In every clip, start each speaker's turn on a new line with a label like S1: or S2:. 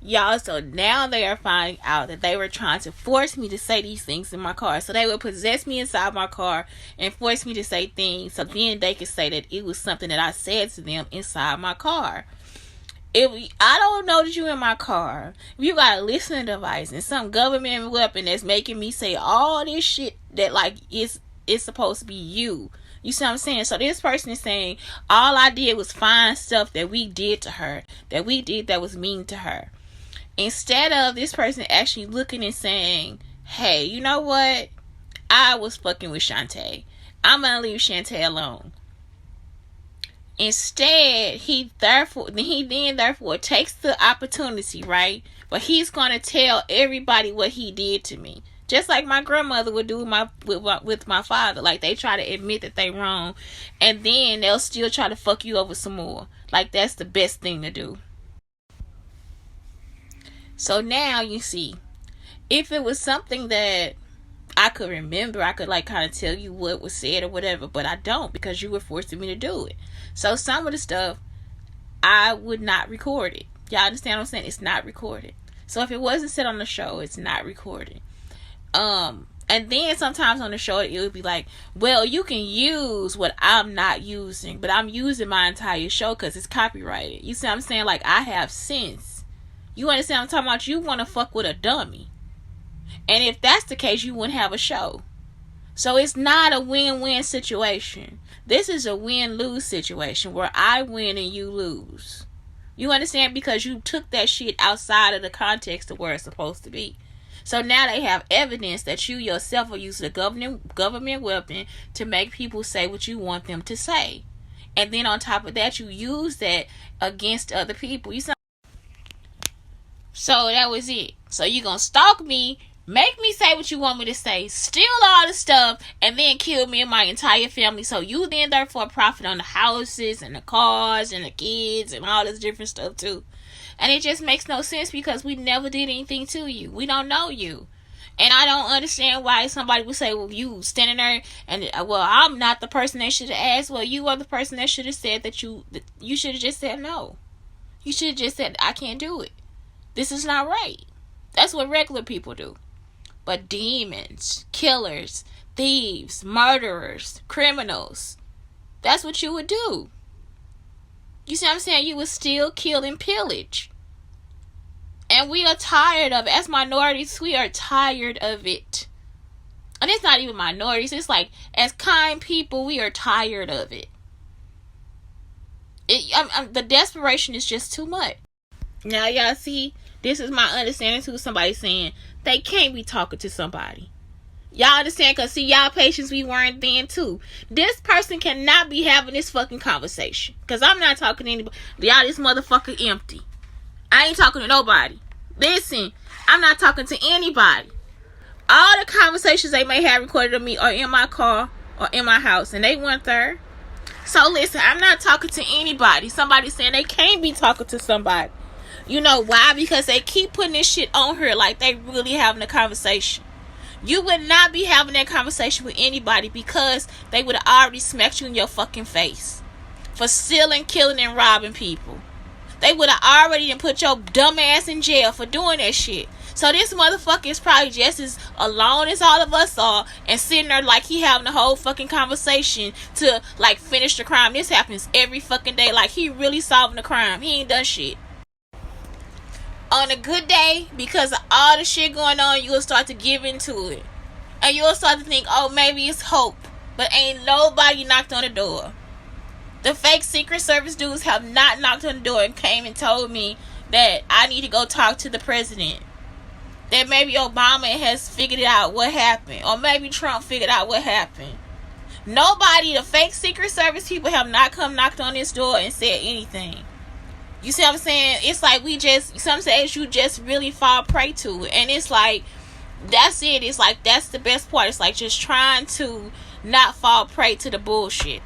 S1: Y'all, so now they are finding out that they were trying to force me to say these things in my car. So they would possess me inside my car and force me to say things so then they could say that it was something that I said to them inside my car. If I don't know that you in my car, if you got a listening device and some government weapon that's making me say all this shit that like it's supposed to be you. You see what I'm saying? So this person is saying all I did was find stuff that we did to her, that we did that was mean to her. Instead of this person actually looking and saying, hey, you know what? I was fucking with Shantae. I'm gonna leave Shantae alone. Instead, he therefore takes the opportunity, right? But he's gonna tell everybody what he did to me. Just like my grandmother would do with my father. Like, they try to admit that they wrong, and then they'll still try to fuck you over some more. Like, that's the best thing to do. So now you see, if it was something that I could remember, I could like kind of tell you what was said or whatever, but I don't because you were forcing me to do it. So some of the stuff I would not record it. Y'all understand what I'm saying? It's not recorded. So if it wasn't said on the show, it's not recorded. And then sometimes on the show it would be like, well, you can use what I'm not using, but I'm using my entire show because it's copyrighted. You see what I'm saying? Like, I have sense. You understand what I'm talking about? You want to fuck with a dummy. And if that's the case, you wouldn't have a show. So it's not a win-win situation. This is a win-lose situation where I win and you lose. You understand? Because you took that shit outside of the context of where it's supposed to be. So now they have evidence that you yourself are using a government weapon to make people say what you want them to say. And then on top of that, you use that against other people. So that was it. So you gonna stalk me, make me say what you want me to say, steal all the stuff, and then kill me and my entire family. So you then therefore profit on the houses and the cars and the kids and all this different stuff too. And it just makes no sense because we never did anything to you. We don't know you. And I don't understand why somebody would say, well, you standing there and, well, I'm not the person they should have asked. Well, you are the person that should have said that you should have just said no. You should have just said, I can't do it. This is not right. That's what regular people do. But demons, killers, thieves, murderers, criminals, that's what you would do. You see what I'm saying? You would still kill and pillage. And we are tired of it. As minorities, we are tired of it. And it's not even minorities. It's like, as kind people, we are tired of it. The desperation is just too much. Now, y'all see, this is my understanding to somebody saying they can't be talking to somebody. Y'all understand? Because, see, y'all patience, we weren't then, too. This person cannot be having this fucking conversation. Because I'm not talking to anybody. Y'all, this motherfucker empty. I ain't talking to nobody. Listen, I'm not talking to anybody. All the conversations they may have recorded of me are in my car or in my house. And they weren't there. So, listen, I'm not talking to anybody. Somebody saying they can't be talking to somebody. You know why? Because they keep putting this shit on her like they really having a conversation. You would not be having that conversation with anybody because they would have already smacked you in your fucking face for stealing, killing, and robbing people. They would have already put your dumb ass in jail for doing that shit. So this motherfucker is probably just as alone as all of us are and sitting there like he having a whole fucking conversation to like finish the crime. This happens every fucking day. Like he really solving the crime. He ain't done shit. On a good day, because of all the shit going on, you'll start to give into it. And you'll start to think, oh, maybe it's hope. But ain't nobody knocked on the door. The fake Secret Service dudes have not knocked on the door and came and told me that I need to go talk to the president. That maybe Obama has figured out what happened. Or maybe Trump figured out what happened. Nobody, the fake Secret Service people have not come knocked on this door and said anything. You see what I'm saying? It's like some say you just really fall prey to it. And it's like, that's it. It's like, that's the best part. It's like just trying to not fall prey to the bullshit.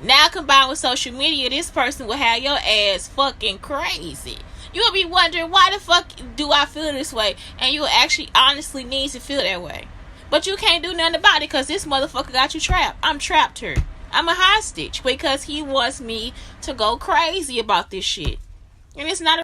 S1: Now combined with social media, this person will have your ass fucking crazy. You'll be wondering, why the fuck do I feel this way? And you actually honestly need to feel that way. But you can't do nothing about it because this motherfucker got you trapped. I'm trapped here. I'm a hostage because he wants me to go crazy about this shit. And it's not